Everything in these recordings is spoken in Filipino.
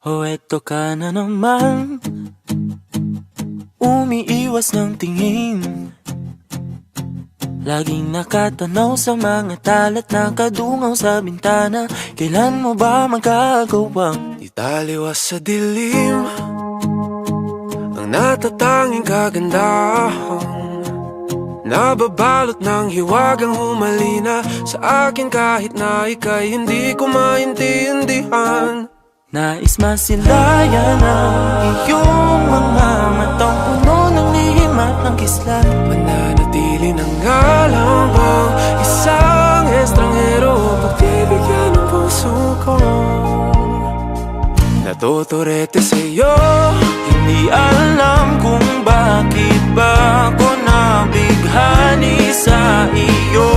O eto ka na naman, umiiwas ng tingin. Laging nakatanaw sa mga talat na kadungaw sa bintana. Kailan mo ba magagawang italiwas sa dilim ang natatanging kagandahan, nababalot ng hiwagang humalina sa akin kahit na ika'y hindi ko maintindihan. Nais masilayan ang iyong mga matang puno ng lihim at ng kislat. Mananatili ng ngalang bang isang estranghero, pagbibigyan ng puso ko. Natuturete sa'yo, Hindi alam kung bakit ba ako nabighani sa iyo.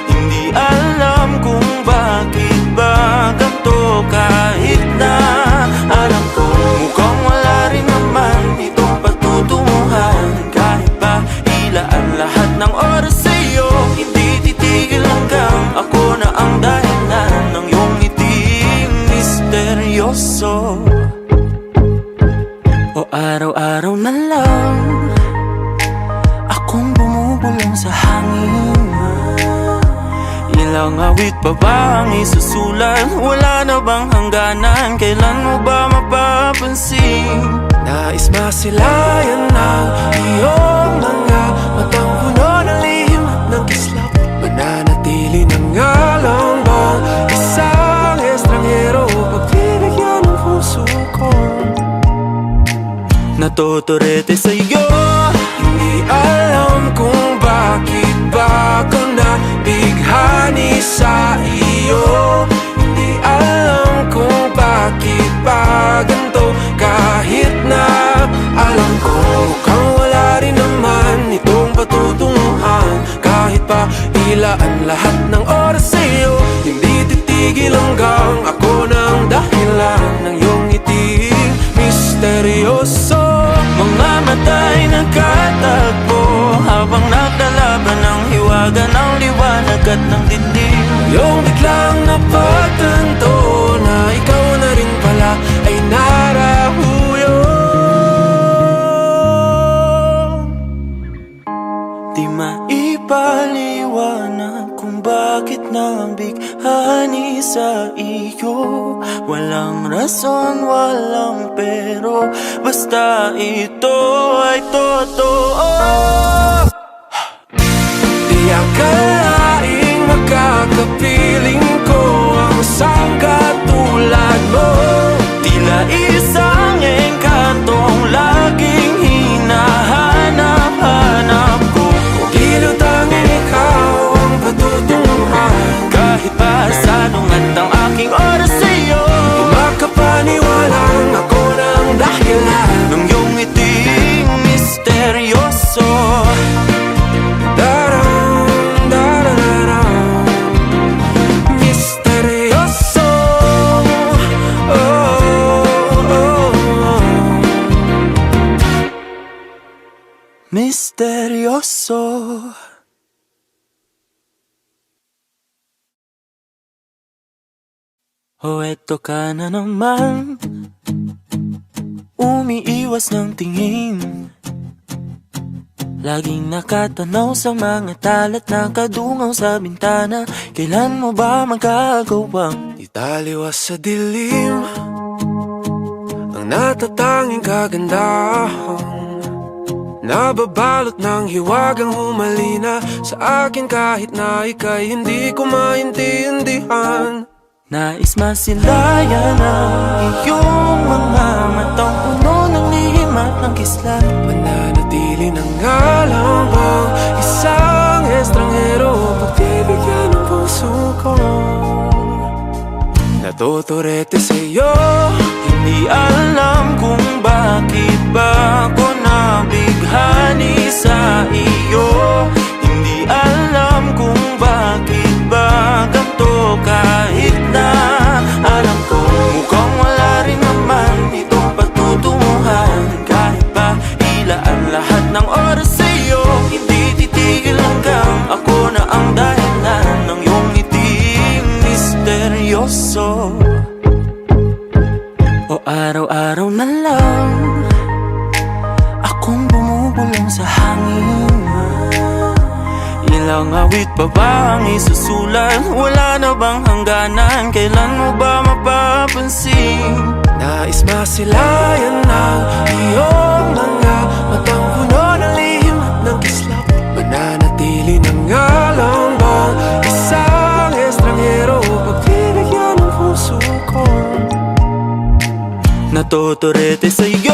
Hindi alam kung bakit ba ganito, kahit na alam ko mukhang wala rin naman itong patutunguhan. Kahit pa ilaan lahat ng oras sa iyo, hindi titigil hanggang ako na ang dahilan ng iyong ngiting misteryoso. O araw-araw na lang akong bumubulong sa hangin. Ilang awit pa ba ang isusulat? Wala na bang hangganan? Kailan mo ba mapapansin? nais masilayan ng iyong mga matang puno ng lihim at ng kislap. Mananatili ng ngalang bang isang estranghero, pagbibigyan ng puso ko. Natuturete sa'yo, Hindi alam kung bakit ba ako nabighani sa iyo. Hindi alam kung bakit ba ganito, kahit na alam ko mukhang wala rin naman itong patutunguhan. Kahit pa ilaan lahat ng oras sa iyo, hindi titigil hanggang ako ng dahilan ng iyong ngiting misteryoso. mga mata'y nagkatagpo habang naglalaban ng hiwaga ng liwanag at ng dilim. Yung biglang napagtanto na ikaw na rin pala ay narahuyo. Di maipaliwanag kung bakit nabighani sa iyo. Walang rason, walang pero, basta ito ay totoo. Di akalaing makakapiling ko ang isang katulad mo. Tila isang engkantong laging hinahanap-hanap ko. Di na tanging ikaw ang patutunguhan. Kahit pa sanungat ang aking oras sa iyo, Di makapaniwalang ako ng dahilan ng iyong ngiting misteryoso. Darang, dararang, misteryoso. Oh, oh, oh. Misteryoso. O eto ka na naman, umiiwas ng tingin. Laging nakatanaw sa mga talat na kadungaw sa bintana. Kailan mo ba magagawang Italiwas sa dilim ang natatanging kagandahan, nababalot ng hiwagang humalina sa akin kahit na ika'y hindi ko maintindihan. nais masilayan ang iyong mga matang puno ng lihim at ng kislat. Mananatili ng ngalang bang isang estranghero, pagbibigyan ng puso ko. Natuturete sa'yo, Hindi alam kung bakit ba ako nabighani sa iyo. Hindi alam kung bakit ba ganito, kahit na alam ko mukhang wala rin naman itong patutunguhan. Kahit pa ilaan lahat ng oras sa iyo, hindi titigil hanggang ako na ang dahilan ng iyong ngiting misteryoso. O araw-araw na lang akong bumubulong sa hangin. Ilang awit pa ba ang isusulat? Wala na bang hangganan? Kailan mo ba mapapansin? Nais masilayan ng iyong mga matang puno ng lihim at ng kislap. Mananatili na nga lang bang isang estranghero pagbibigyan ng puso ko? Natotorete sa'yo,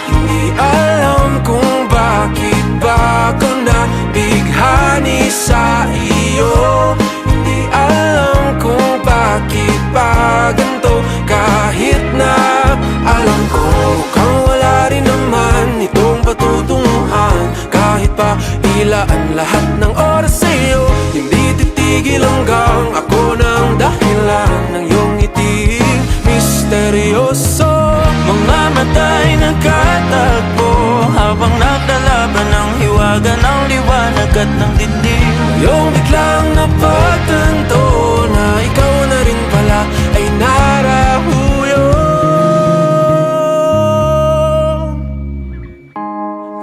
Hindi alam kung bakit ba ako nabighani sa iyo. Hindi alam kung bakit ba ganito, kahit na alam ko mukhang wala rin naman itong patutunguhan. Kahit pa ilaan lahat ng oras sa iyo, hindi titigil hanggang ako ng dahilan ng iyong ngiting misteryoso. mga mata'y nagkatagpo habang naglalaban ng hiwaga ng liwanag at ng dilim. Yung biglang napagtanto na ikaw na rin pala ay narahuyo.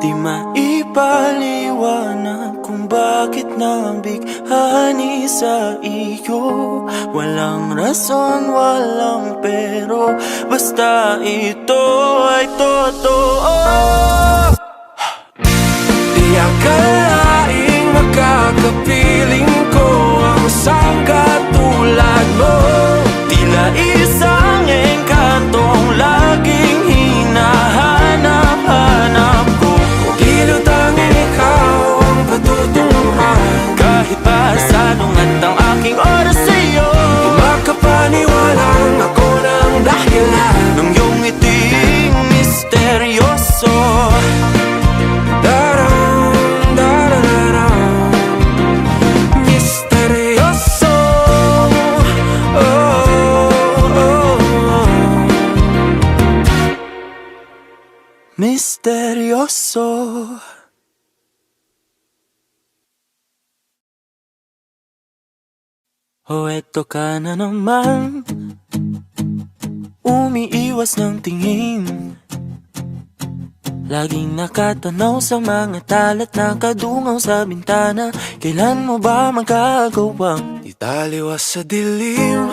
Di maipaliwanag kung bakit nabighani sa iyo. Walang rason, walang pero, basta ito ay totoo. Di akalaing makakapiling ko ang isang katulad mo. Tila isang engkantong laging hinahanap-hanap ko. Tila tanging ikaw ang patutunguhan. Kahit pa salungat ang aking oras sa'yo, Di makapaniwalang ako ng dahilan ng iyong ngiting misteryoso. Daram, darararam, misteryoso. Oh, oh, oh. Misteryoso. O eto ka na naman, umiiwas ng tingin, laging nakatanaw sa mga talat na kadungaw sa bintana. Kailan mo ba magagawang Italiwas sa dilim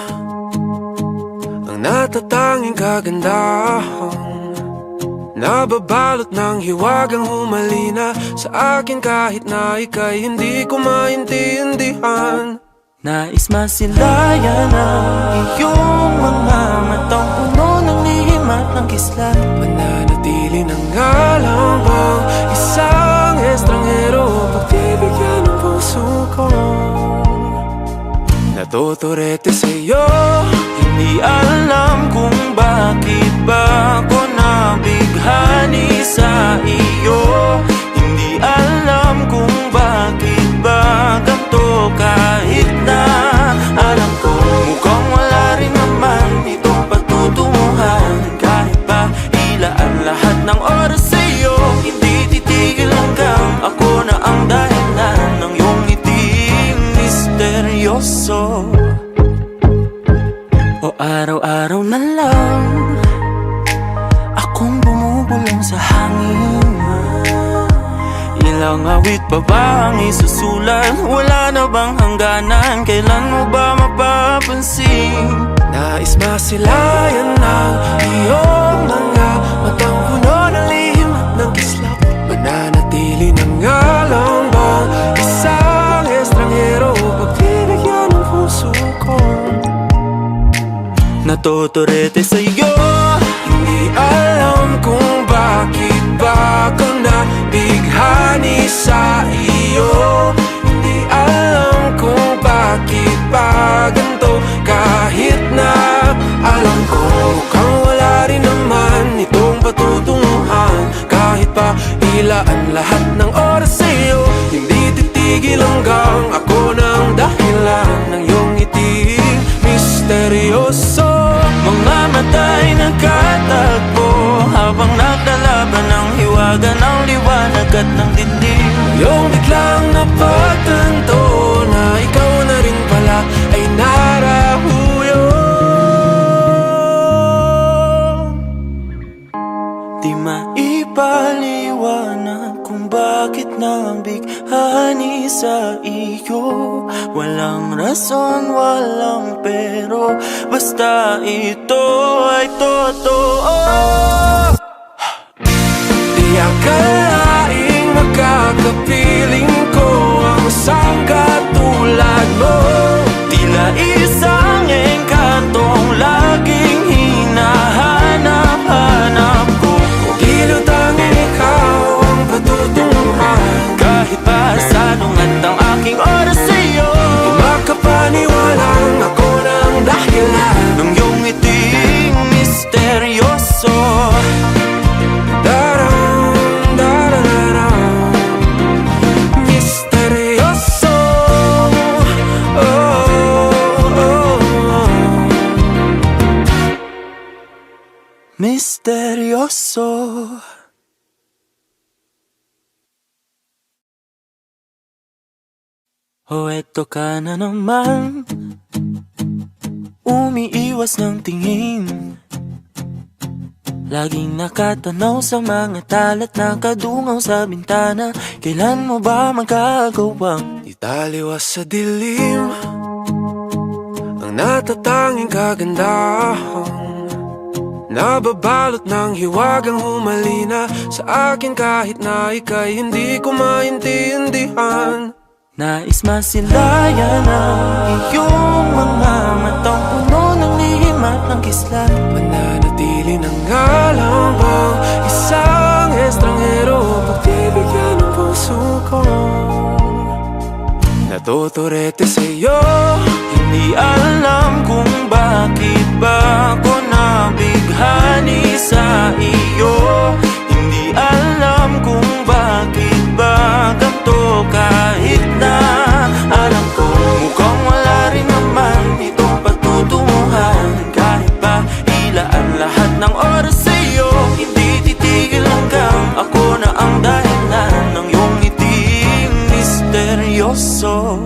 ang natatanging kagandahan, nababalot ng hiwagang humalina sa akin kahit na ika'y hindi ko maintindihan. nais masilayan ang iyong mga matang puno ng lihim at ng kislap? Mananatili na nga lang bang isang estranghero pagbibigyan ng puso ko? Natotorete sa'yo, Hindi alam kung bakit ba ako nabighani sa iyo. Hindi alam kung bakit ba ganito, kahit na alam ko mukhang wala rin naman itong patutunguhan. Kahit pa ilaan lahat ng oras sa'yo, hindi titigil hanggang ako na ang dahilan ng iyong ngiting misteryoso. O araw-araw na lang akong bumubulong sa hangin. Ilang awit pa ba ang isusulat? Wala na bang hangganan? Kailan mo ba mapapansin? nais masilayan ng iyong mga matang puno ng lihim at ng kislap. Mananatili na nga lang bang isang estranghero pagbibigyan ng puso ko? Natotorete sa'yo, Hindi alam kung bakit ba ako nabighani sa iyo. Hindi alam kung bakit ba ganito, kahit na alam ko mukhang wala rin naman itong patutunguhan. Kahit pa ilaan lahat ng oras sa iyo, hindi titigil hanggang ako ng dahilan ng iyong ngiting misteryoso. mga mata'y nagkatagpo habang naglalaban ng hiwaga ng liwanag at ng dilim. Yung biglang napagtanto na ikaw na rin pala ay narahuyo. bakit nabighani sa iyo. Walang rason, walang pero, basta ito ay totoo. Di akalaing makakapiling ko ang isang katulad mo. Tila isang engkantong laging hinahanap-hanap ko. Di tanging ikaw ang patutunguhan. Kahit pa salungat ang aking oras sa'yo, Di makapaniwalang ako ng dahilan nung iyong ngiting misteryoso. Daram, darararam, misteryoso. Oh, oh, oh. Misteryoso. Oh, eto ka na naman, umiiwas ng tingin, laging nakatanaw sa mga talat na kadungaw sa bintana. Kailan mo ba magagawang Italiwas sa dilim ang natatanging kagandahan, nababalot ng hiwagang humalina sa akin kahit na ika'y hindi ko maintindihan. nais masilayan ang iyong mga matang puno ng lihim at ng kislat? Mananatili ng ngalang bang isang estranghero, pagbibigyan ng puso ko. Natuturete sa'yo, Hindi alam kung bakit ba ako nabighani sa iyo. Hindi alam kung bakit ba ganito, kahit na alam ko mukhang wala rin naman itong patutunguhan. Kahit pa ilaan lahat ng oras sa'yo, hindi titigil hanggang ako na ang dahilan ng iyong ngiting misteryoso.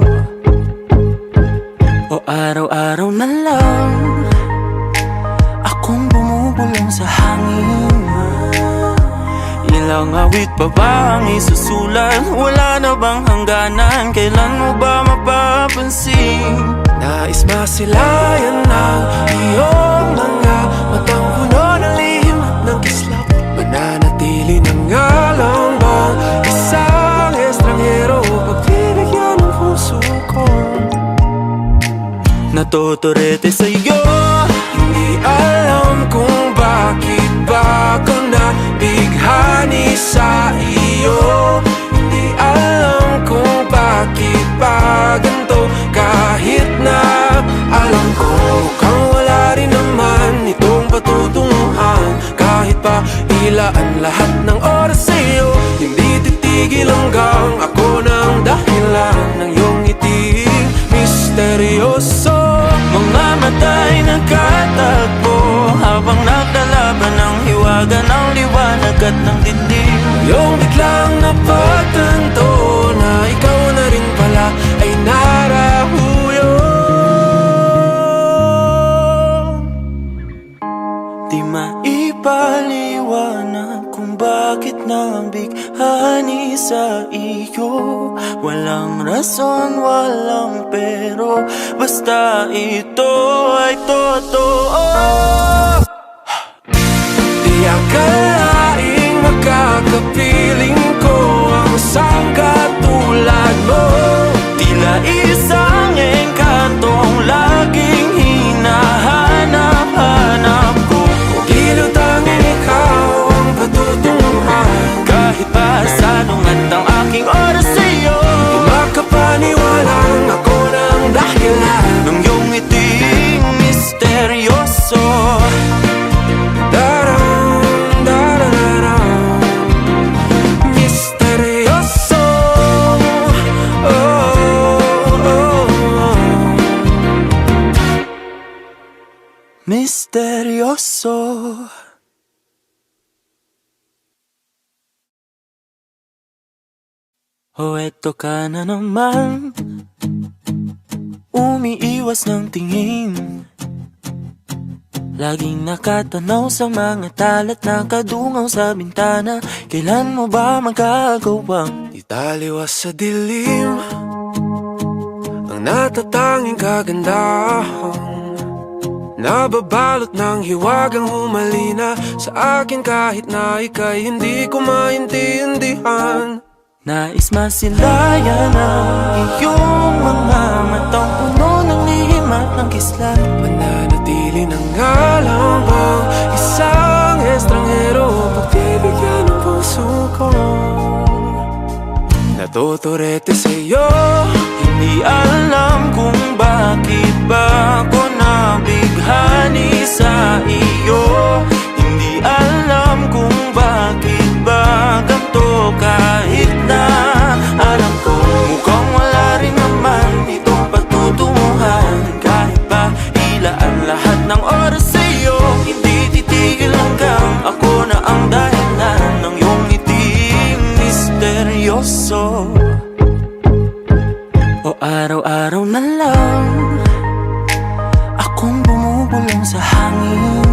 O araw-araw na lang akong bumubulong sa hangin. Ilang awit pa ba ang isusulat? Wala na bang hangganan? Kailan mo ba mapapansin? nais masilayan ng iyong mga matang puno ng lihim at ng kislap. Mananatili ng ngalang bang isang estranghero, pagbibigyan ng puso ko. Natuturete sa'yo, Hindi alam kung bakit ba ako nabighani sa iyo. Hindi alam kung bakit ba ganito, kahit na alam ko mukhang wala rin naman itong patutunguhan. Kahit pa ilaan lahat ng oras sa'yo, hindi titigil hanggang ako ng dahilan ng iyong ngiting misteryoso. mga mata'y nagkatagpo habang naglalaban ng hiwaga ng liwanag at ng dilim. Yung biglang napagtanto na ikaw na rin pala ay narahuyo. Di maipaliwanag kung bakit nabighani sa iyo. Walang rason, walang pero, basta ito ay totoo. Di akalaing makakapiling ko ang isang katulad mo. Tila isang engkantong laging hinahanap-hanap ko. Di tanging ikaw ang patutunguhan. Kahit pa salungat ang aking oras sa'yo, Di makapaniwalang ako ng dahilan nung iyong ngiting misteryoso. Daram, darararam, misteryoso. Oh, oh, oh. Misteryoso. O eto ka na naman, umiiwas ng tingin, laging nakatanaw sa mga talat na kadungaw sa bintana. Kailan mo ba magagawang Taliwas sa dilim ang natatanging kagandahan, nababalot ng hiwagang humalina sa akin kahit na ika'y hindi ko maintindihan. Nais masilayan ang iyong mga matang puno ng lihim at ng kislat. Mananatili ng ngalang bang isang estranghero, pagbibigyan ng puso ko. Natuturete sa'yo, Hindi alam kung bakit ba ako nabighani sa iyo. Hindi alam kung bakit ba ganito kahit na alam ko mukhang wala rin naman itong patutunguhan. Kahit pa ilaan lahat ng oras sa'yo, hindi titigil hanggang ako na ang dahilan ng iyong ngiting misteryoso. O araw-araw na lang akong bumubulong sa hangin.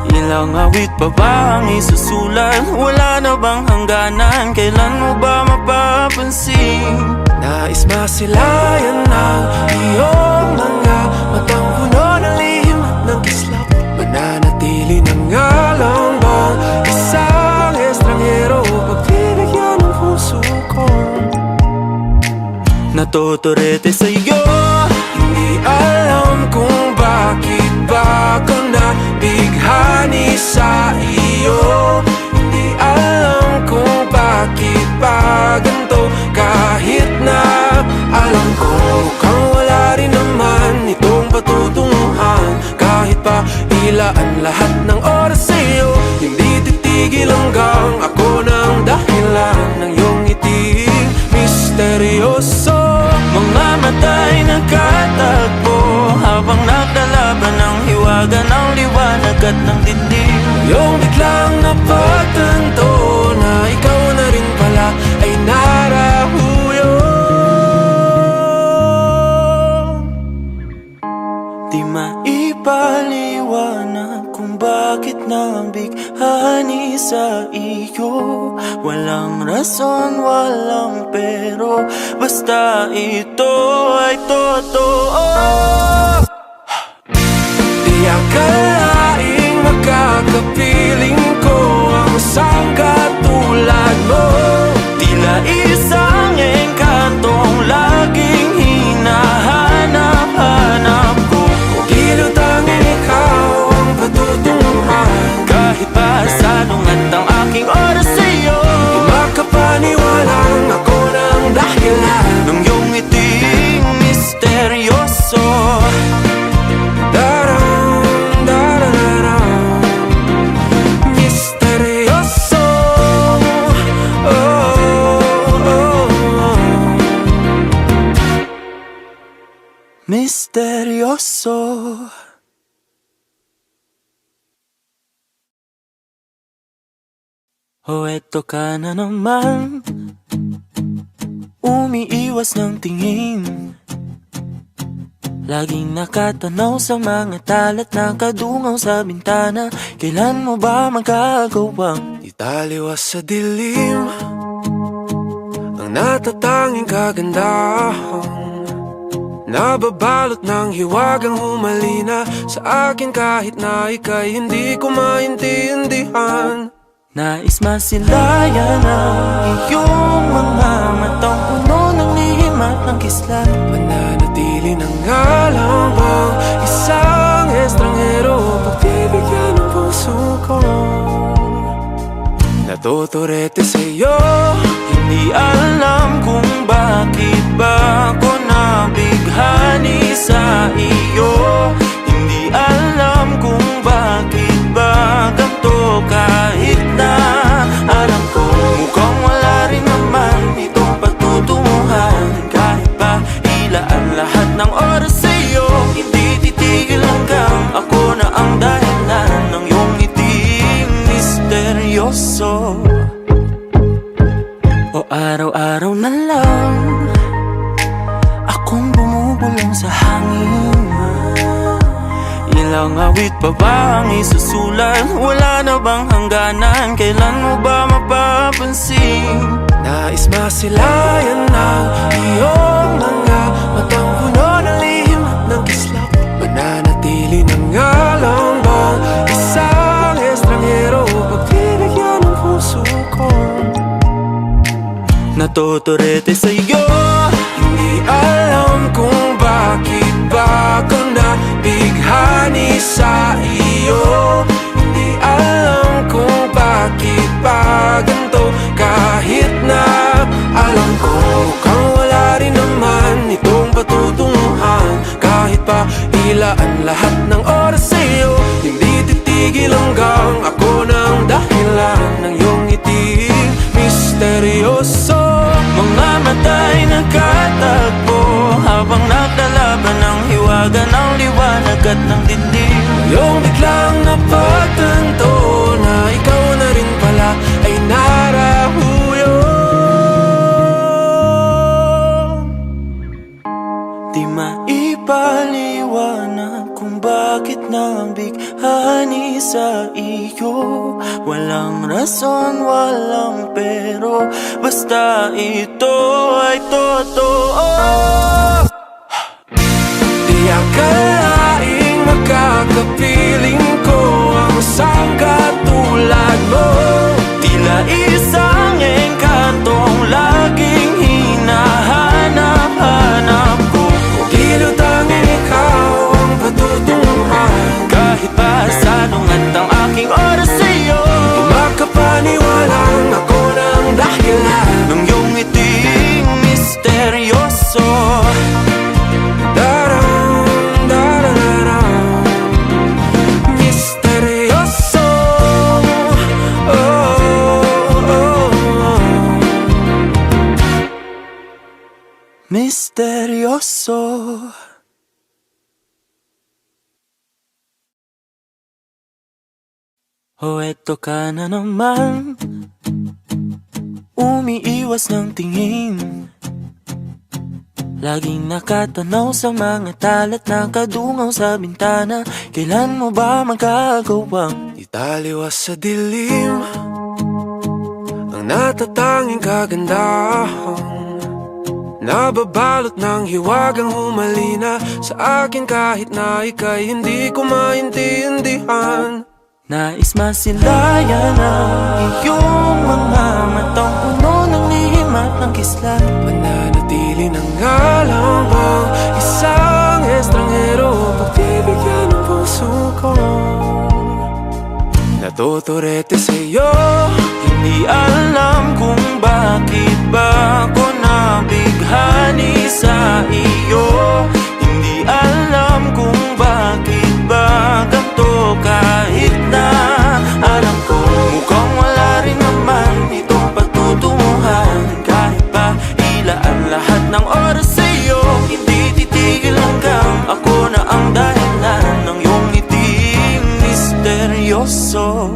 Ilang awit pa ba ang isusulat? Wala na bang hangganan? Kailan mo ba mapapansin? nais masilayan ng iyong mga matang puno ng lihim at ng kislap. Mananatili ng ngalang bang isang estranghero, pagbibigyan ng puso ko. Natuturete sa'yo, Hindi alam kung bakit ba ako nabighani sa iyo. Hindi alam kung bakit ba ganito kahit na alam ko mukhang wala rin naman itong patutunguhan. Kahit pa ilaan lahat ng oras sa'yo, hindi titigil hanggang ako ng dahilan ng iyong ngiting misteryoso. mga mata'y nagkatagpo habang naglalaban ng hiwaga ng liwanag at ng dilim. Yung biglang napagtanto na ikaw na rin pala ay narahuyo. Di maipaliwanag kung bakit nabighani sa iyo. Walang rason, walang pero, basta ito ay totoo. Di akalaing makakapiling ko ang isang katulad mo. Tila isang engkantong laging hinahanap-hanap ko. Tila tanging ikaw ang patutunguhan. Kahit pa salungat ang aking oras sa'yo, Makapaniwalang ako ng dahilan ng iyong ngiting misteryoso. Darang, darararang, misteryoso. Oh, oh, oh. Misteryoso. O eto ka na naman, umiiwas ng tingin, laging nakatanaw sa mga talat na kadungaw sa bintana. Kailan mo ba magagawang Italiwas sa dilim ang natatanging kagandahan, nababalot ng hiwagang humalina sa akin kahit na ika'y hindi ko maintindihan. nais masilayan ang iyong mga matang puno ng lihim at ng kislat. Mananatili ng ngalang bang isang estranghero, pagbibigyan ng puso ko. Natuturete sa'yo, Hindi alam kung bakit ba ako nabighani sa iyo. Hindi alam kung bakit ba ganito kahit na alam ko mukhang wala rin naman itong patutunguhan. Kahit pa ilaan lahat ng oras sa'yo, hindi titigil hanggang ako na ang dahilan ng iyong ngiting misteryoso. O araw-araw na lang akong bumubulong sa hangin. Ilang awit pa ba ang isusulat? Wala na bang hangganan? Kailan mo ba mapapansin. Nais masilayan ng iyong mga matang puno ng lihim at ng kislap. Mananatili na nga lang bang isang estranghero pagbibigyan ng puso ko? Natuturete sa'yo, Hindi alam kung bakit ba ako nabighani sa iyo. Hindi alam kung bakit ba ganito, kahit na alam ko mukhang wala rin naman itong patutunguhan. Kahit pa ilaan lahat ng oras sa'yo, hindi titigil hanggang ako ng dahilan ng iyong ngiti misteryoso. mga mata'y nagkatagpo habang naglalaban ng hiwaga ng liwanag at ng dilim. Yung biglang napagtanto na ikaw na rin pala ay narahuyo. Di maipaliwanag kung bakit nabighani sa iyo. Walang rason, walang pero, basta ito ay totoo. Di akalaing makakapiling ko ang isang katulad mo. Tila isang engkantong laging hinahanap-hanap ko. Di tanging ikaw ang patutunguhan. Kahit pa salungat ang aking oras sa'yo, Di makapaniwalang ako ng dahilan nung iyong ngiting misteryoso. Daram, darararam, misteryoso. Oh, oh, oh. Misteryoso. O eto ka na naman, umiiwas ng tingin, laging nakatanaw sa mga talat na kadungaw sa bintana. Kailan mo ba magagawang Italiwas sa dilim ang natatanging kagandahan, nababalot ng hiwagang humalina sa akin kahit na ika'y hindi ko maintindihan. nais masilayan ang iyong mga matang puno ng lihim at ng kislap? Mananatili na nga lang bang isang estranghero pagbibigyan ng puso ko? Natuturete sa'yo, Hindi alam kung bakit ba ako nabighani sa iyo. Hindi alam kung bakit ba ganito, kahit na alam ko mukhang wala rin naman itong patutunguhan. Kahit pa ilaan lahat ng oras sa'yo, hindi titigil hanggang ako na ang dahilan ng iyong ngiting misteryoso.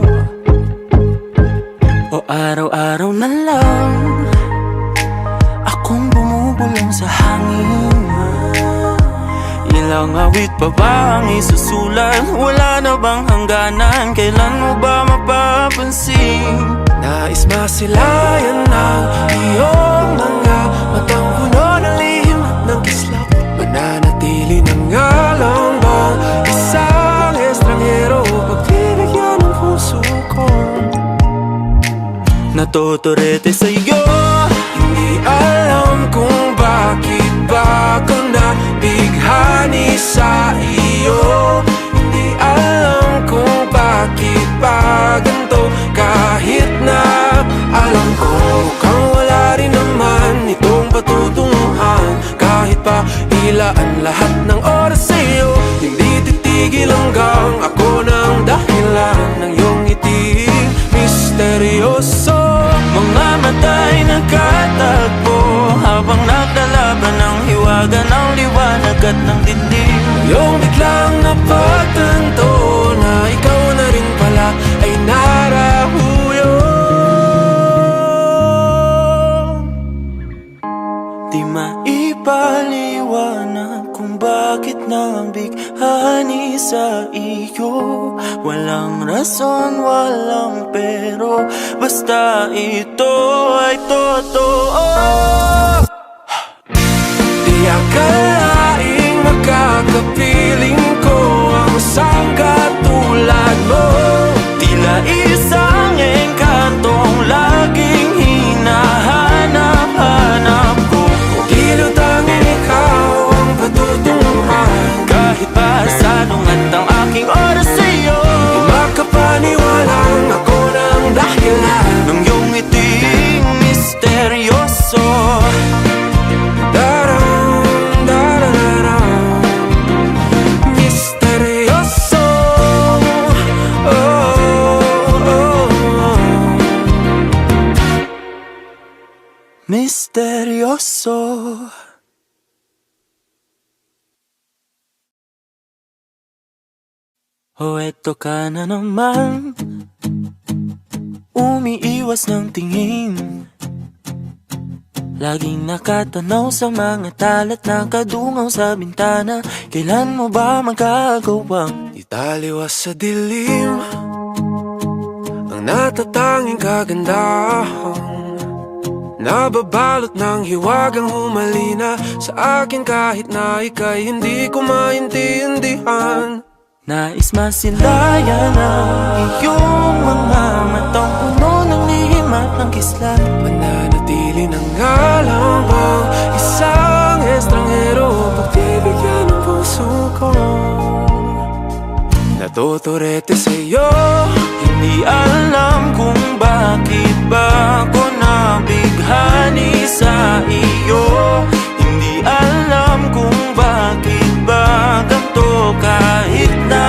O araw-araw na lang akong bumubulong sa hangin. Ilang awit pa ba ang isusulat? Wala na bang hangganan? Kailan mo ba mapapansin? nais masilayan ng iyong mga matang puno ng lihim at ng kislap. Mananatili na nga lang bang isang estranghero pagbibigyan ng puso ko? Natuturete sa'yo, Hindi alam kung bakit ba ako nabighani sa iyo. Hindi alam kung bakit ba ganito, kahit na alam ko mukhang wala rin naman itong patutunguhan. Kahit pa ilaan lahat ng oras sa'yo, hindi titigil hanggang ako ng dahilan ng iyong ngiti misteryoso. mga mata'y nagkatagpo habang naglalaban ng hiwaga ng liwanag at ng dilim. Yung biglang napagtanto rason, walang pero, basta ito ay totoo. Di akalaing makakapiling ko ang isang katulad mo. Tila isang engkantong laging hinahanap-hanap ko. Tila tanging ikaw ang patutunguhan. Kahit pa salungat ang aking oras sa'yo, Di makapaniwalang ako ng dahilan ng iyong ngiting misteryoso. Daram, darararam, misteryoso. Oh, oh, oh. Misteryoso. O eto ka na naman, umiiwas ng tingin, laging nakatanaw sa mga talat na kadungaw sa bintana. Kailan mo ba magagawang Italiwas sa dilim ang natatanging kagandahan, nababalot ng hiwagang humalina sa akin kahit na ika'y hindi ko maintindihan. nais masilayan ang iyong mga matang puno ng lihim at ng kislap? Mananatili ng ngalang bang isang estranghero, pagbibigyan ng puso ko. Natuturete sa'yo, Hindi alam kung bakit ba ako nabighani sa iyo. Hindi alam kung bakit ba ganito, kahit na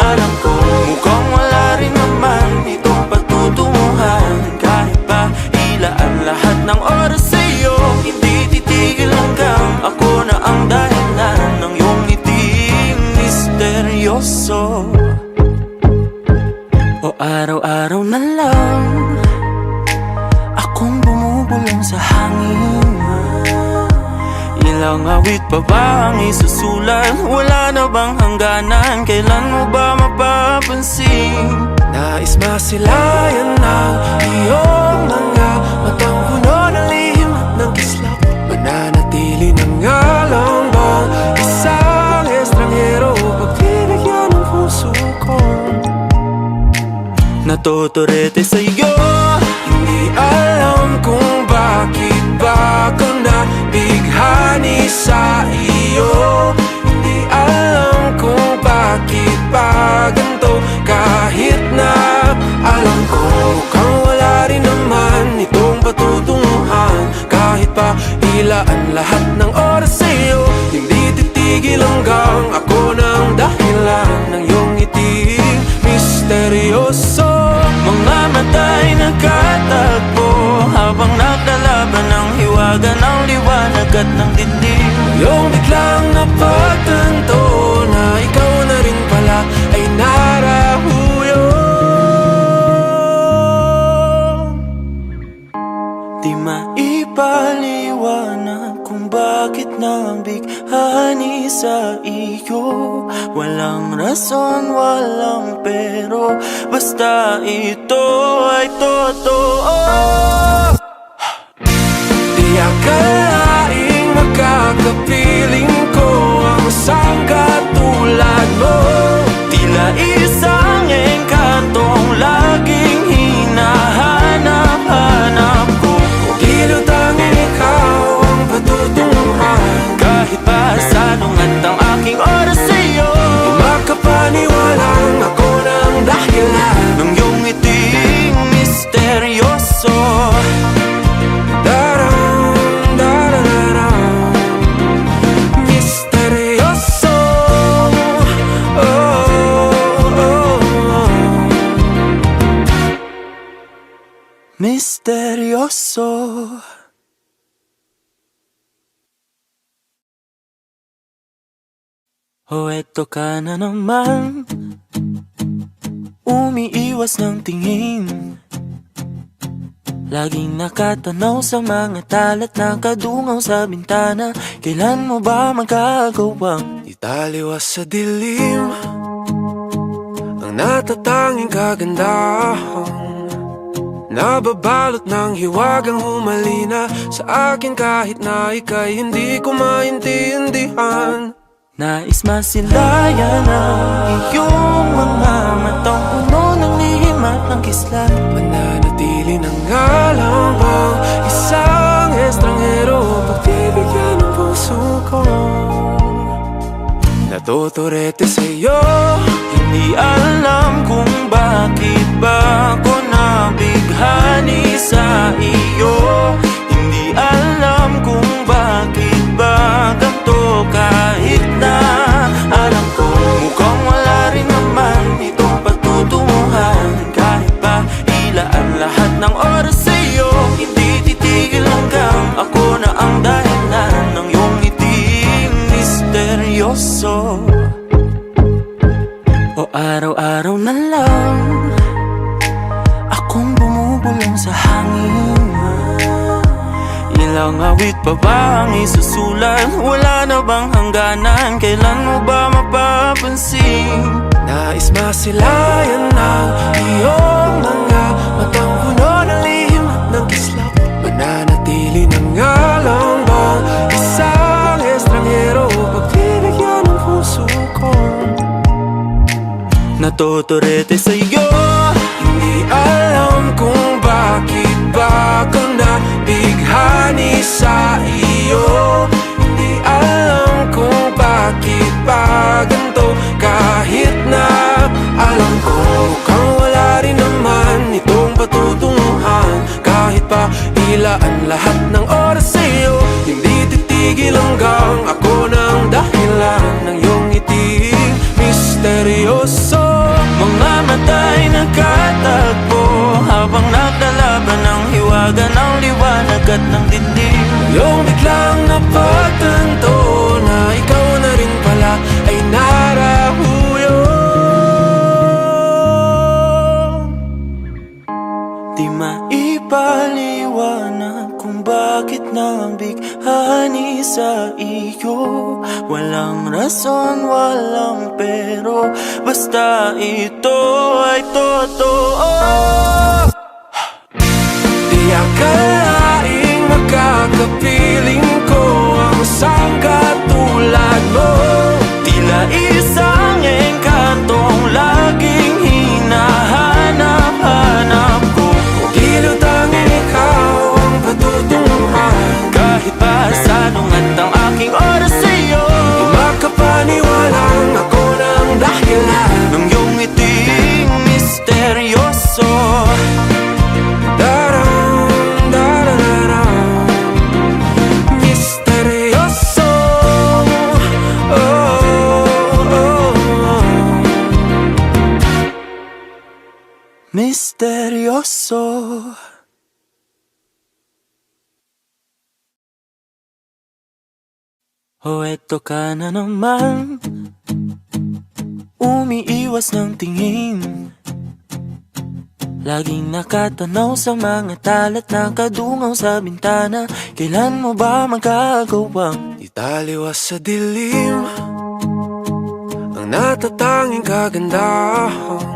alam ko mukhang wala rin naman itong patutunguhan. Kahit pa ilaan lahat ng oras sa'yo, hindi titigil hanggang ako na ang dahilan ng iyong ngiting misteryoso. O araw-araw na lang akong bumubulong sa hangin. Ilang awit pa ba ang isusulat? Wala na bang hangganan? Kailan mo ba mapapansin? nais masilayan ng iyong mga matang puno ng lihim at ng kislap. Mananatili ng ngalang bang isang estranghero, pagbibigyan ng puso ko. Natuturete sa'yo, Hindi alam kung bakit ba ako nabighani sa iyo. Hindi alam kung bakit ba ganito, kahit na alam ko mukhang wala rin naman itong patutunguhan. Kahit pa ilaan lahat ng oras sa'yo, hindi titigil hanggang ako ng dahilan ng iyong ngiting misteryoso. mga mata'y nagkatagpo habang naglalaban ng hiwaga ng liwanag at ng dilim. Yung biglang napagtanto na ikaw na rin pala ay narahuyo. Di maipaliwanag kung bakit nabighani sa iyo. Walang rason, walang pero, basta ito ay totoo. Di akalaing makakapiling ko ang isang katulad mo. Tila isang engkantong laging hinahanap-hanap ko. Tila tanging ikaw ang patutunguhan. Kahit pa salungat ang aking oras sa'yo, Di makapaniwalang ako ng dahilan ng iyong ngiting misteryoso. Daram, darararam, misteryoso. Oh, oh, oh. Misteryoso. O eto ka na naman, umiiwas ng tingin, laging nakatanaw sa mga talat na kadungaw sa bintana. Kailan mo ba magagawang Italiwas sa dilim ang natatanging kagandahan, nababalot ng hiwagang humalina sa akin kahit na ika'y hindi ko maintindihan. Nais masilayan ang iyong mga matang puno ng lihim at ng kislat. Mananatili ng ngalang bang isang estranghero, pagbibigyan ng puso ko. Natuturete sa'yo, Hindi alam kung bakit ba ako nabighani sa iyo. Hindi alam kung bakit ba ganito, kahit na alam ko mukhang wala rin naman itong patutunguhan. Kahit pa ilaan lahat ng oras sa iyo, hindi titigil hanggang ako na ang dahilan ng iyong ngiting misteryoso. O araw-araw na lang akong bumubulong sa hangin. Ilang awit pa ba ang isusulat? Wala na bang hangganan? Kailan mo ba mapapansin? nais masilayan ng iyong mga matang puno ng lihim at ng kislap. Mananatili ng ngalang bang isang estranghero, pagbibigyan ng puso ko. Natuturete sa'yo, Hindi alam kung bakit ba ako nabighani sa iyo. Hindi alam kung bakit ba ganito, kahit na alam ko mukhang wala rin naman itong patutunguhan. Kahit pa ilaan lahat ng oras sa iyo, hindi titigil hanggang ako ng dahilan ng iyong ngiting misteryoso. mga mata'y nagkatagpo habang naglalaban ng hiwaga ng liwanag at ng dilim. Yung biglang napagtanto na ikaw na rin pala ay narahuyo. Di maipaliwanag kung bakit nabighani sa iyo. Walang rason, walang pero, basta ito ay totoo. Di akalaing makakapiling ko ang isang katulad mo. Tila isang engkantong laging hinahanap-hanap ko. Tila tanging ikaw ang patutunguhan. Kahit pa sanungat ang aking oras sa iyo, Di makapaniwalang ako ng dahilan ng iyong ngiting misteryoso. Daram, darararam, misteryoso. Oh, oh, oh. Misteryoso. O eto ka na naman, umiiwas ng tingin, laging nakatanaw sa mga talat na kadungaw sa bintana. Kailan mo ba magagawang Italiwas sa dilim ang natatanging kagandahan,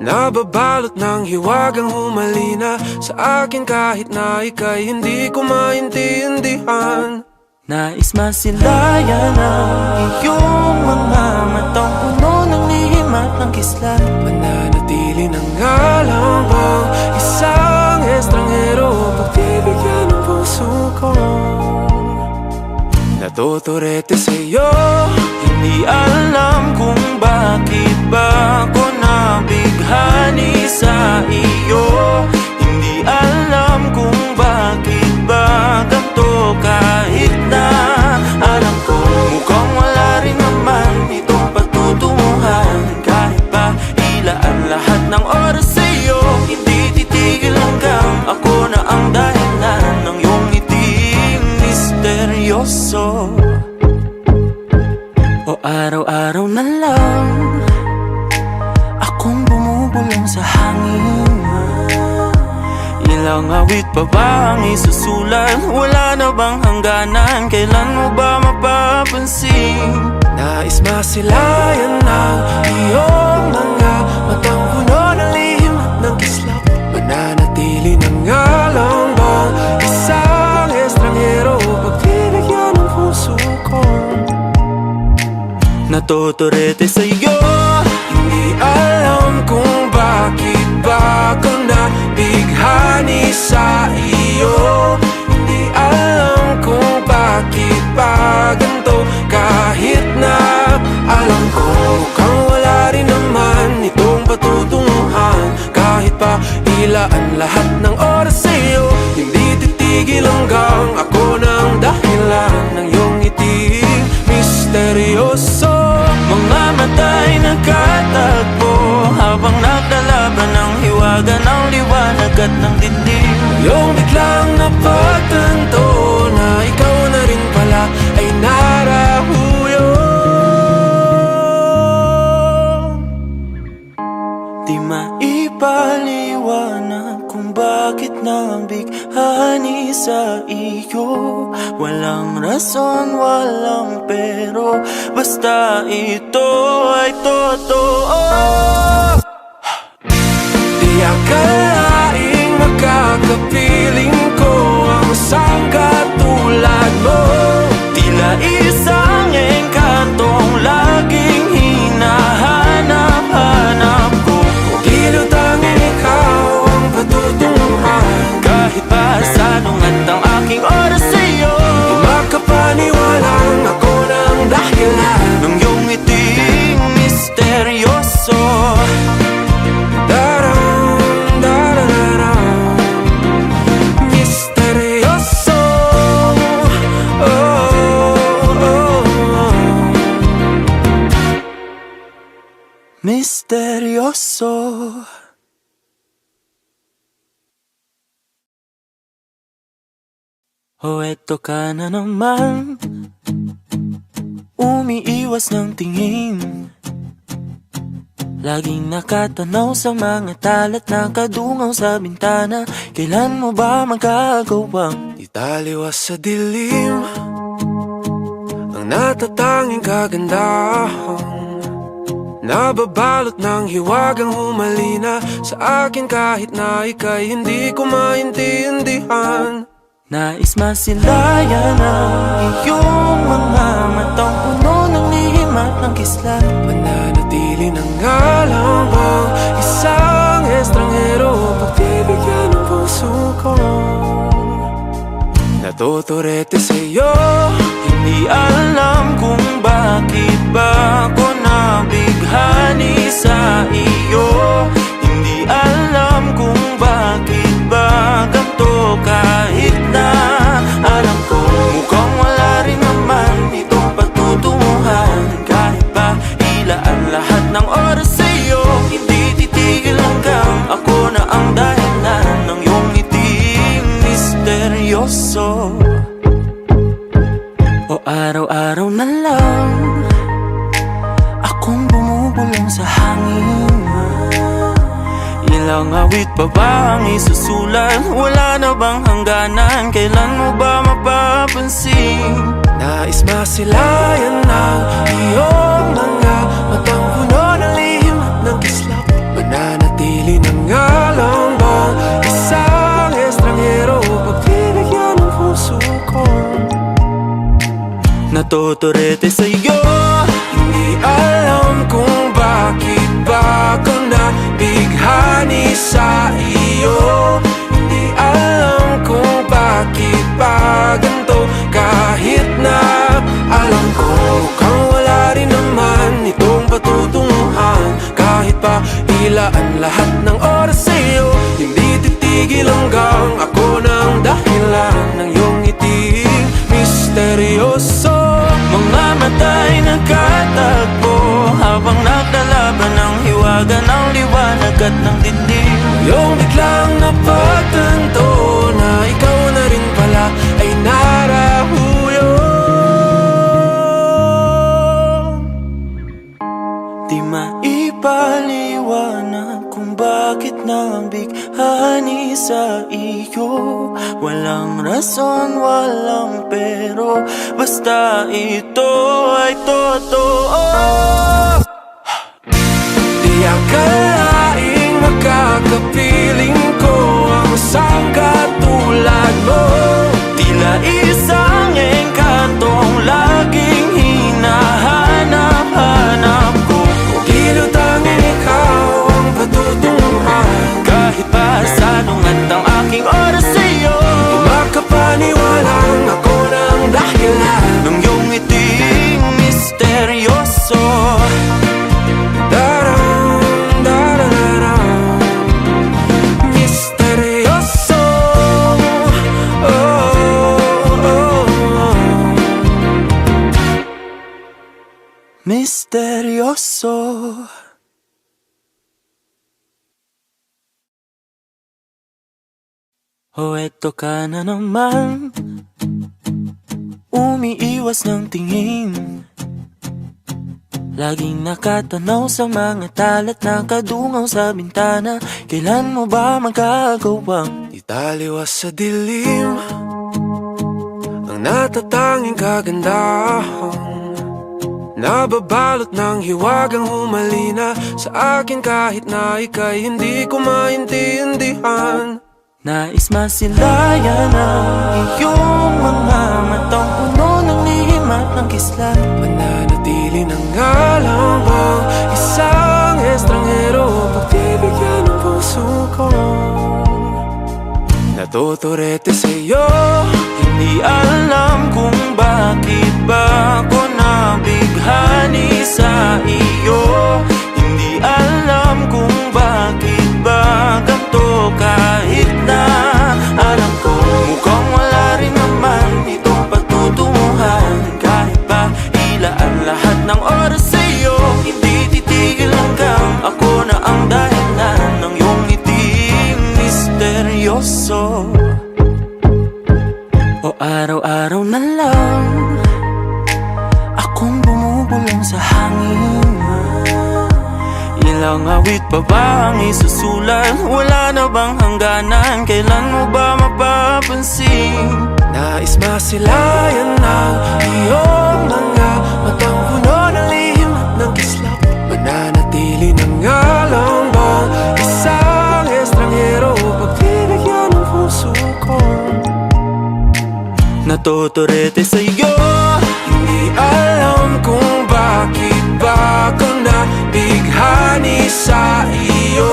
nababalot ng hiwagang humalina sa akin kahit na ika'y hindi ko maintindihan. nais masilayan ang iyong mga matang puno ng lihim at ng kislat. Mananatili ng ngalang bang isang estranghero, pagbibigyan ng puso ko. Natuturete sa'yo, Hindi alam kung bakit ba ako nabighani sa iyo. Hindi alam kung bakit ba ganito, kahit na alam ko mukhang wala rin naman itong patutunguhan. Kahit pa ilaan lahat ng oras sa iyo, hindi titigil hanggang ako na ang dahilan ng iyong ngiting misteryoso. O araw-araw na lang akong bumubulong sa hangin. Ilang awit pa ba ang isusulat? Wala na bang hangganan? Kailan mo ba mapapansin? Nais masilayan ng iyong mga matang puno ng lihim at ng kislap. Mananatili na nga lang bang isang estranghero pagbibigyan ng puso ko? Natotorete sa'yo. Hindi alam kung bakit ba ako nabighani sa iyo. Hindi alam kung bakit ba ganito, kahit na alam ko mukhang wala rin naman itong patutunguhan. Kahit pa ilaan lahat ng oras sa'yo, hindi titigil hanggang ako ng dahilan ng iyong ngiti misteryoso. Mga mata'y nagkatagpo habang naglalaban ng hiwaga ng liwanag at ng dilim. Yung biglang napagtanto na ikaw na rin pala ay narahuyo. Di maipaliwanag kung bakit nabighani sa iyo. Walang rason, walang pero, basta ito ay totoo. Di akalaing makakapiling ko ang isang katulad mo. Tila isang engkantong laging hinahanap-hanap ko. Tila tanging ikaw ang patutunguhan. Kahit pa sanungat ang aking oras sa'yo, Di makapaniwalang ako ng dahilan ng iyong ngiting misteryoso. Daram, darararam, misteryoso. Oh, oh, oh. Misteryoso. O eto ka na naman, umiiwas ng tingin, laging nakatanaw sa mga talat na kadungaw sa bintana. Kailan mo ba magagawang Italiwas sa dilim ang natatanging kagandahan, nababalot ng hiwagang humalina sa akin kahit na ika'y hindi ko maintindihan. nais masilayan ang iyong mga matang puno ng lihim at ng kislap? Mananatili na nga lang bang isang estranghero pagbibigyan ng puso ko? Natotorete sa'yo. Hindi alam kung bakit ba ako nabighani sa iyo. Hindi alam kung bakit ba ganito, kahit na alam ko mukhang wala rin naman itong patutunguhan. Kahit pa ilaan lahat ng oras sa'yo, hindi titigil hanggang ako na ang dahilan ng iyong ngiting misteryoso. O araw-araw na lang akong bumubulong sa hangin. Ilang awit pa ba ang isusulat? Wala na bang hangganan? Kailan mo ba mapapansin? Nais masilayan ng iyong mga matang puno ng lihim at ng kislap. Mananatili na nga lang bang isang estranghero pagbibigyan ng puso ko? Natotorete sa'yo. Hindi alam kung bakit ba ako nabighani sa iyo. Hindi alam kung bakit ba ganito, kahit na alam ko mukhang wala rin naman itong patutunguhan. Kahit pa ilaan lahat ng oras sa'yo, hindi titigil hanggang ako ng dahilan ng iyong ngiting misteryoso. Mga mata'y nagkatagpo habang naglalaban ng hiwaga ng liwanag at ng dilim. Yung biglang napagtanto na ikaw na rin pala ay narahuyo. Di maipaliwanag kung kung bakit nabighani sa iyo. Walang rason, walang pero, basta ito ay totoo. Di akalaing makakapiling ko ang isang katulad mo. Tila isang engkantong laging hinahanap-hanap ko. Tila tanging ikaw ang patutunguhan. Kahit pa salungat ang aking oras sa'yo, Di makapaniwalang ako ng dahilan nung iyong ngiting misteryoso. Daram, darararam, misteryoso. Oh, oh, oh. Misteryoso. O eto ka na naman, umiiwas ng tingin, laging nakatanaw sa mga talat na kadungaw sa bintana. Kailan mo ba magagawang Italiwas sa dilim ang natatanging kagandahan, nababalot ng hiwagang humalina sa akin kahit na ika'y hindi ko maintindihan. nais masilayan ang iyong mga matang puno ng lihim at ng kislat? Mananatili ng ngalang bang isang estranghero, pagbibigyan ng puso ko. Natuturete sa'yo, Hindi alam kung bakit ba ako nabighani sa iyo. Hindi alam kung bakit ba ganito, kahit na alam ko mukhang wala rin naman itong patutunguhan. Kahit pa ilaan lahat ng oras sa'yo, hindi titigil hanggang ako na ang dahilan ng iyong ngiting misteryoso. O araw-araw na lang akong bumubulong sa hangin. Ilang awit pa ba ang isusulat? Wala na bang hangganan? Kailan mo ba mapapansin? nais masilayan ng iyong mga matang puno ng lihim at ng kislap. Mananatili ng ngalang bang isang estranghero, pagbibigyan ng puso ko. Natuturete sa'yo, Hindi alam kung bakit ba ako nabighani sa iyo.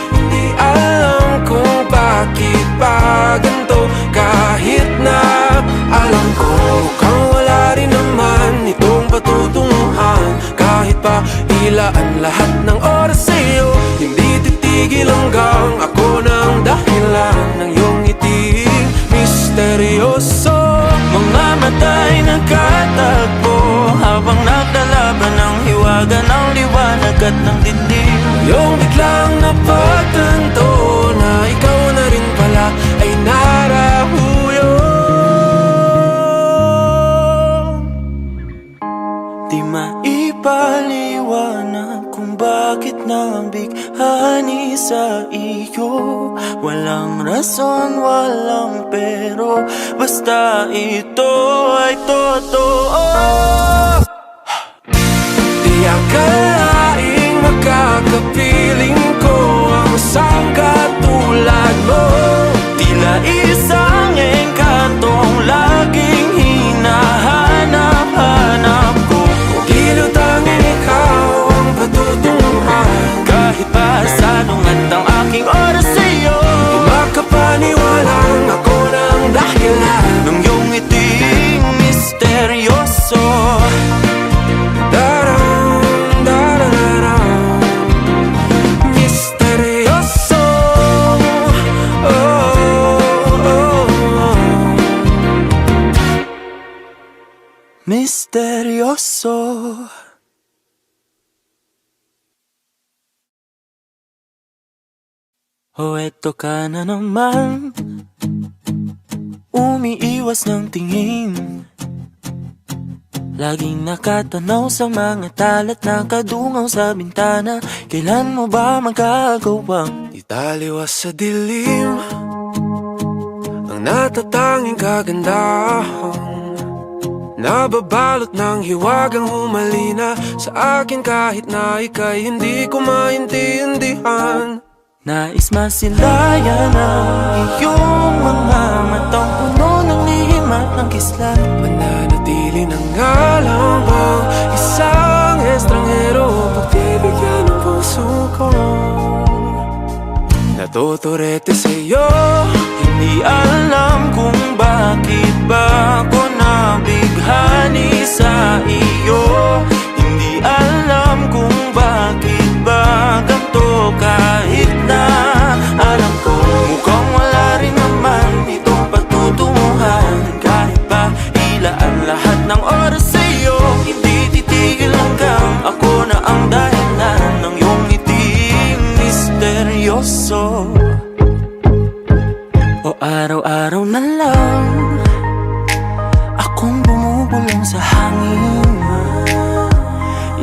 Hindi alam kung bakit ba ganito, kahit na alam ko mukhang wala rin naman itong patutunguhan. Kahit pa ilaan lahat ng oras sa'yo, hindi titigil hanggang ako ng dahilan ng iyong ngiting misteryoso. mga mata'y nagkatagpo habang naglalaban ng hiwaga ng liwanag at ng dilim. Yung biglang napagtanto na ikaw na rin pala ay narahuyo. Di maipaliwanag kung bakit nabighani sa iyo. Walang rason, walang pero, basta ito ay totoo. Di akalaing makakapiling ko ang isang katulad mo. Tila isang engkantong laging hinahanap-hanap ko. Tila tanging ikaw ang patutunguhan. Kahit pa salungat ang aking oras sa'yo, Di makapaniwalang ako ng dahilan nung iyong ngiting misteryoso. Daram, darararam, misteryoso. Oh, oh, oh. Misteryoso. O eto ka na naman, umiiwas ng tingin, Laging nakatanaw sa mga talat na kadungaw sa bintana. Kailan mo ba magagawang italiwas sa dilim ang natatanging kagandahan, nababalot ng hiwagang humalina sa akin kahit na ika'y hindi ko maintindihan. Nais masilayan ang iyong mga matang puno ng lihim at ng kislat. Mananatili na nga lang bang isang estranghero pagbibigyan ng puso ko? Natuturete sa'yo, Hindi alam kung bakit ba ako nabighani sa iyo. Hindi alam kung bakit ba ganito kahit na alam ko mukhang wala rin naman itong patutunguhan. Kahit pa ilaan lahat ng oras sa'yo, hindi titigil hanggang ako na ang dahilan ng iyong ngiting misteryoso. O araw-araw na lang akong bumubulong sa hangin.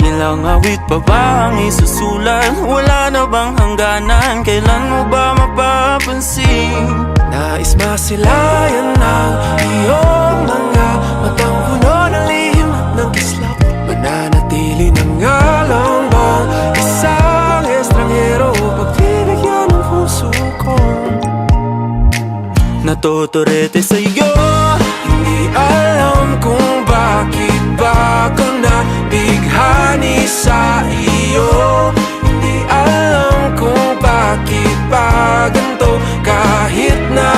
Ilang awit pa ba ang isusulat? Wala na bang hangganan? Kailan mo ba mapapansin? nais masilayan ng iyong mga matang puno ng lihim at ng kislap. Mananatili na nga lang bang isang estranghero pagbibigyan ng puso ko? Natuturete sa'yo, Hindi alam kung bakit ba ako nabighani sa iyo. Hindi alam kung bakit ba ganito kahit na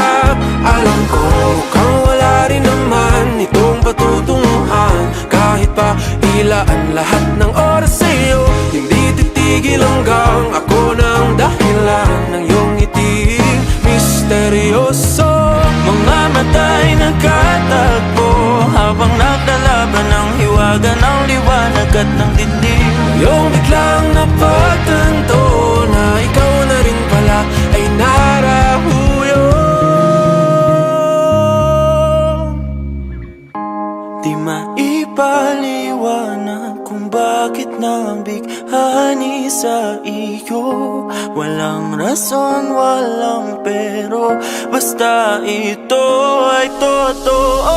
alam ko mukhang wala rin naman itong patutunguhan. Kahit pa ilaan lahat ng oras sa'yo, hindi titigil hanggang ako ng dahilan ng iyong ngiting misteryoso. mga mata'y nagkatagpo habang naglalaban ng hiwaga ng liwanag at ng dilim. Yung biglang napagtanto na ikaw na rin pala ay narahuyo. Di maipaliwanag kung bakit nabighani sa iyo. Walang rason, walang pero, basta ito ay totoo.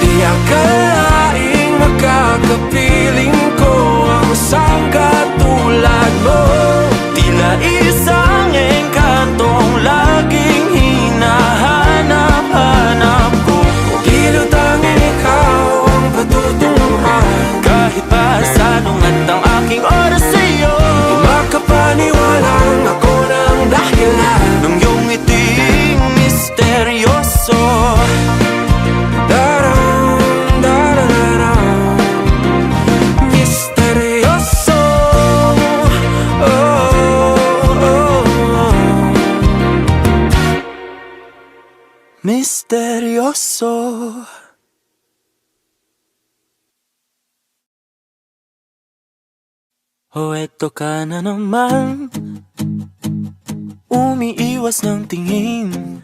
Di akalaing makakapiling ko ang isang katulad mo. Tila isang engkantong laging hinahanap-hanap ko. Tila tanging ikaw ang patutunguhan. Kahit pa salungat ang aking oras sa'yo, Di makapaniwalang ako ng dahilan ng iyong ngiting misteryoso. Daram, darararam, misteryoso. Oh, oh, oh. Misteryoso. O eto ka na naman, umiiwas ng tingin.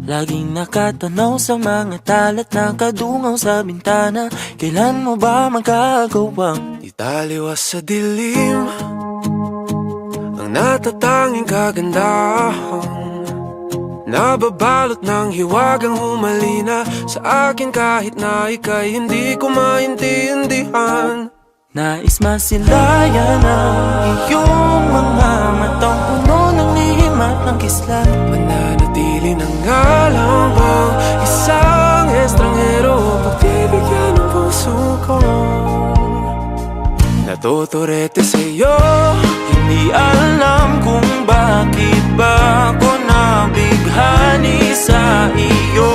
Laging nakatanaw sa mga talat na kadungaw sa bintana. Kailan mo ba magagawang Italiwas sa dilim ang natatanging kagandahan, nababalot ng hiwagang humalina sa akin kahit na ika'y hindi ko maintindihan. nais masilayan ang iyong mga matang puno ng lihim at ng kislat. Mananatili na nga lang bang isang estranghero pagbibigyan ng puso ko? Natuturete sa'yo, Hindi alam kung bakit ba ako nabighani sa iyo.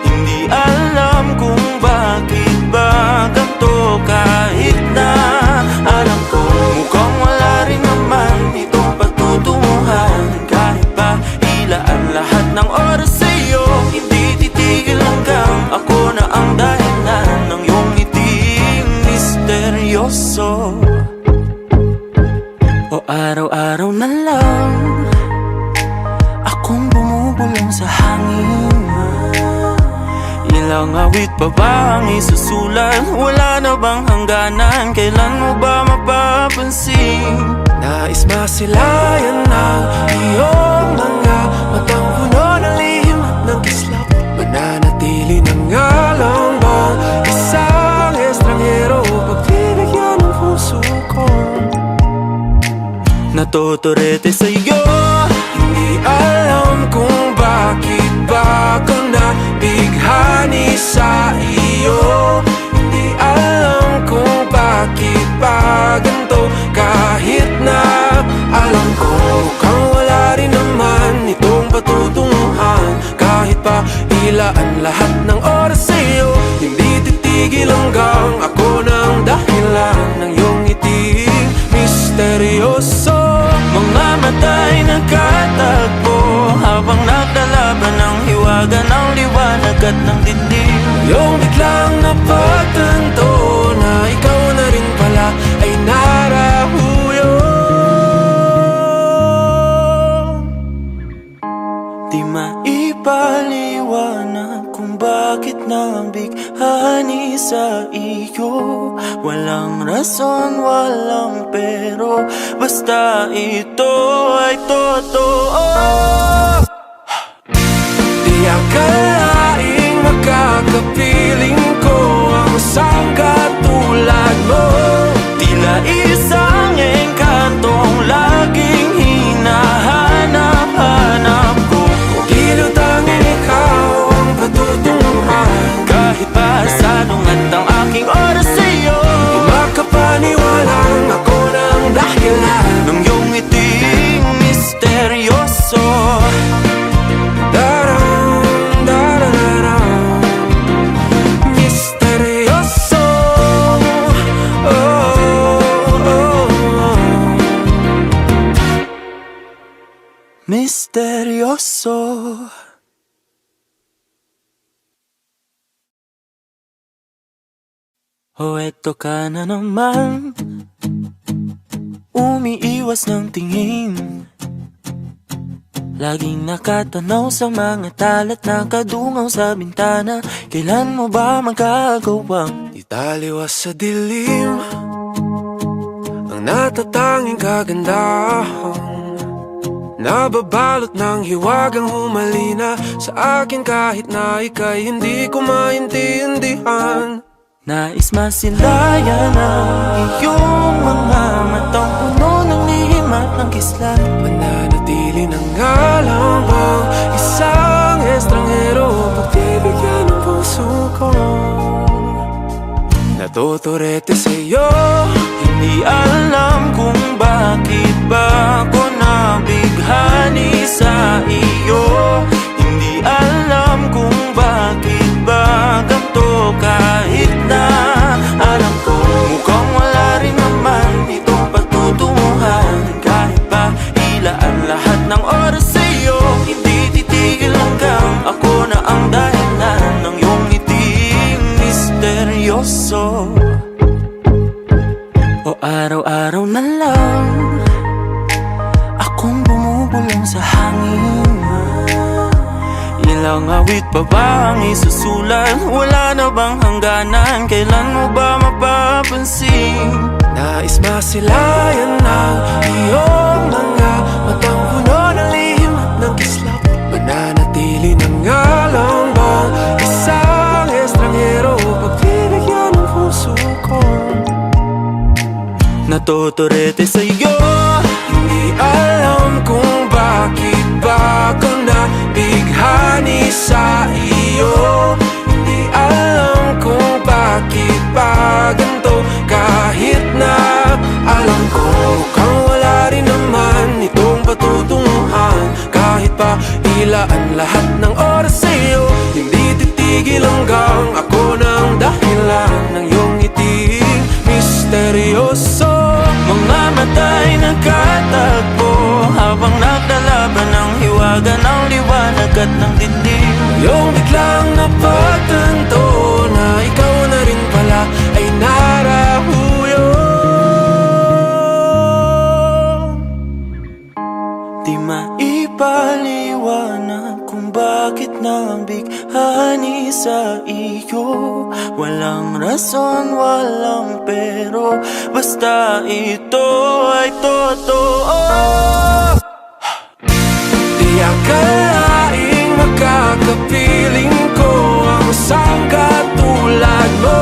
Hindi alam kung bakit ba ganito kahit na alam ko mukhang wala rin naman itong patutunguhan. Kahit pa ilaan lahat ng oras sa'yo, hindi titigil hanggang ako na ang dahilan ng iyong ngiting misteryoso. O araw-araw na lang akong bumubulong sa hangin. Ilang awit pa ba ang isusulat? Wala na bang hangganan? Kailan mo ba mapapansin? Nais masilayan ng iyong mga matang puno ng lihim at ng kislap. Mananatili na nga lang bang isang estranghero pagbibigyan ng puso ko? Natotorete sa'yo, Hindi alam kung bakit ba ako nabighani sa iyo. Hindi alam kung bakit ba ganito, kahit na alam ko mukhang wala rin naman itong patutunguhan. Kahit pa ilaan lahat ng oras sa'yo, hindi titigil hanggang ako ng dahilan ng iyong ngiting misteryoso. mga mata'y nagkatagpo habang naglalaban ng hiwaga ng liwanag at ng dilim. Yung biglang napagtanto na ikaw na rin pala ay narahuyo. Di maipaliwanag kung bakit nabighani sa iyo. Walang rason, walang pero, basta ito ay totoo. Di akalaing makakapiling ko ang isang katulad mo. Tila isang engkantong laging hinahanap-hanap ko. Tila tanging ikaw ang patutunguhan. Kahit pa salungat ang aking oras sa'yo, Di makapaniwalang ako ng dahilan nung iyong ngiting misteryoso. Daram, darararam, misteryoso. Oh, oh, oh. Misteryoso. O eto ka na naman, umiiwas ng tingin, laging nakatanaw sa mga talat na kadungaw sa bintana. Kailan mo ba magagawang Italiwas sa dilim ang natatanging kagandahan, nababalot ng hiwagang humalina sa akin kahit na ika'y hindi ko maintindihan. nais masilayan ang iyong mga matang puno ng lihim at ng kislat? Mananatili na nga lang bang isang estranghero pagbibigyan ng puso ko? Natotorete sa'yo, Hindi alam kung bakit ba ako nabighani sa iyo. Hindi alam kung bakit ba ganito, kahit na alam ko mukhang wala rin naman itong patutunguhan. Kahit pa ilaan lahat ng oras sa'yo, hindi titigil hanggang ako na ang dahilan ng iyong ngiting misteryoso. O araw-araw na lang akong bumubulong sa hangin. Ilang awit pa ba ang isusulat? Wala na bang hangganan? Kailan mo ba mapapansin? nais masilayan ng iyong mga matang puno ng lihim at ng kislap. Mananatili na nga lang bang isang estranghero pagbibigyan ng puso ko? Natotorete sa'yo, Hindi alam kung bakit ba ako nabighani sa iyo. Hindi alam kung bakit ba ganito, kahit na alam ko mukhang wala rin naman itong patutunguhan. Kahit pa ilaan lahat ng oras sa'yo, hindi titigil hanggang ako ng dahilan ng iyong ngiting misteryoso. mga mata'y nagkatagpo habang naglalaban ng hiwaga ng liwanag at ng dilim. Yung biglang napagtanto na ikaw na rin pala ay narahuyo. Di maipaliwanag kung bakit nabig nabighani sa iyo. Walang rason, walang pero, basta ito ay totoo. Di akalaing makakapiling ko ang isang katulad mo.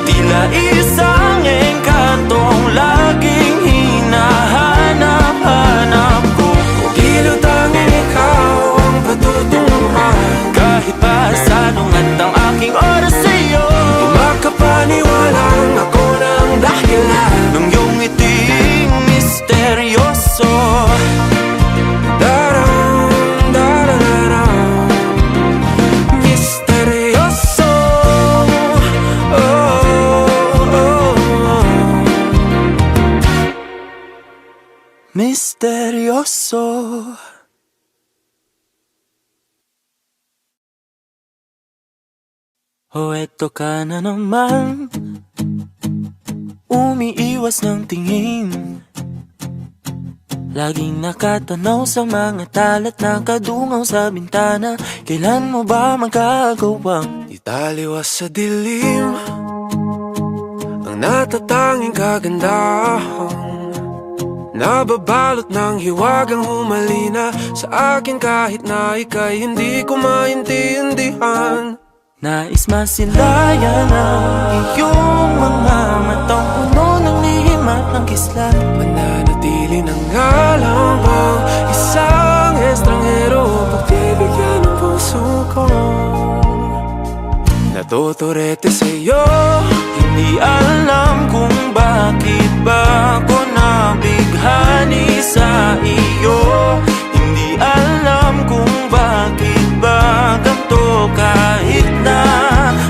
Tila isang engkantong laging hinahanap-hanap ko. Tila tanging ikaw ang patutunguhan. Kahit pa salungat ang aking oras sa'yo, Di makapaniwalang ako ng dahilan ng iyong ngiting misteryoso. Daram, darararam, misteryoso. Oh, oh, oh. Misteryoso. O eto ka na naman, umiiwas ng tingin, laging nakatanaw sa mga talat na kadungaw sa bintana. Kailan mo ba magagawang Italiwas sa dilim ang natatanging kagandahan, nababalot ng hiwagang humalina sa akin kahit na ika'y hindi ko maintindihan. nais masilayan ang iyong mga matang puno ng lihim at ng kislat? Mananatili na nga lang bang isang estranghero pagbibigyan ng puso ko? Natuturete sa'yo. Hindi alam kung bakit ba ako nabighani sa iyo. Hindi alam kung bakit ba ganito, kahit na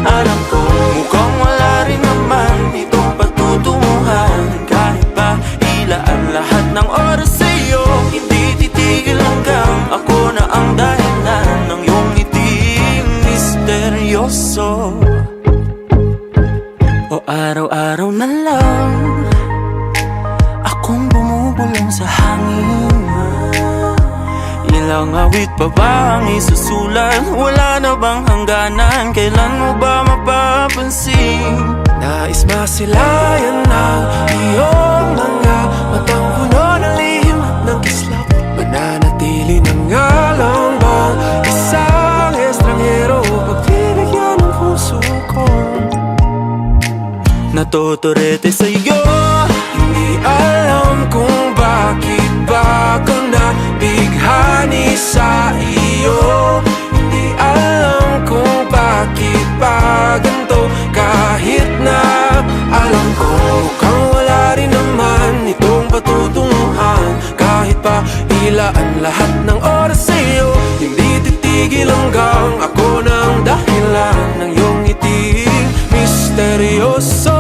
alam ko mukhang wala rin naman itong patutunguhan. Kahit pa ilaan lahat ng oras sa'yo, hindi titigil hanggang ako na ang dahilan ng iyong ngiting misteryoso. O araw-araw na lang akong bumubulong sa hangin. Ilang awit pa ba ang isusulat? Wala na bang hangganan? Kailan mo ba mapapansin? Nais masilayan ng iyong mga matang puno ng lihim at ng kislap. Mananatili na nga lang bang isang estranghero pagbibigyan ng puso ko? Natuturete sa'yo. Hindi alam kung bakit ba ako nabighani sa iyo. Hindi alam kung bakit ba ganito, kahit na alam ko mukhang wala rin naman itong patutunguhan. Kahit pa ilaan lahat ng oras sa'yo, hindi titigil hanggang ako ng dahilan ng iyong ngiting misteryoso.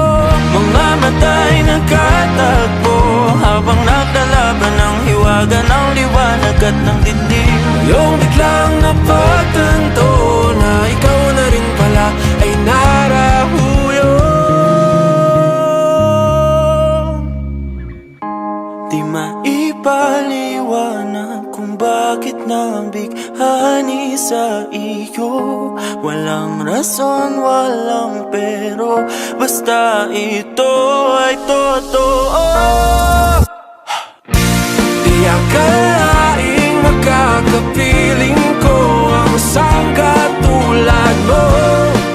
Mga mata'y nagkatagpo habang naglalaban ng hiwaga ng liwanag at ng dilim. Yung biglang napagtanto na ikaw na rin pala ay narahuyo. Di maipaliwanag kung bakit nabighani sa iyo. Walang rason, walang pero, basta ito ay totoo. Di akalaing makakapiling ko ang isang katulad mo.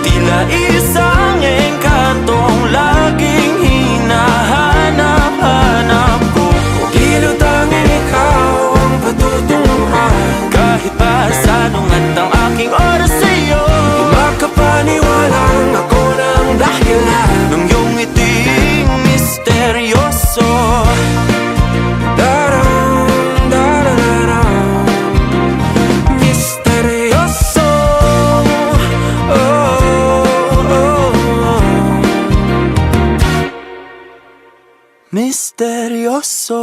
Tila isang engkantong laging hinahanap-hanap ko. Tila tanging ikaw ang patutunguhan. Kahit pa salungat ang aking oras sa'yo, Di makapaniwalang ako ng dahilan ng iyong ngiting misteryoso. Daram, darararam, misteryoso. Oh, oh, oh. Misteryoso.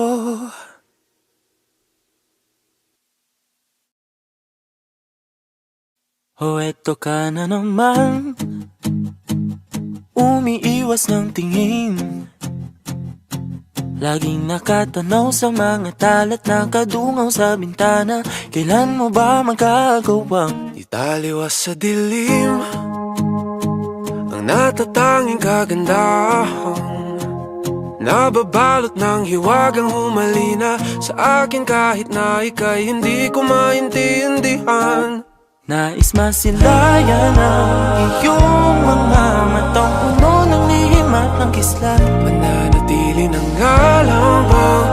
O eto ka na naman, umiiwas ng tingin, laging nakatanaw sa mga talat na kadungaw sa bintana. Kailan mo ba magagawang Taliwas sa dilim ang natatanging kagandahan, nababalot ng hiwagang humalina sa akin kahit na ika'y hindi ko maintindihan. Nais masilayan ang iyong mga matang puno ng lihim at ng kislan. Mananatili na nga lang bang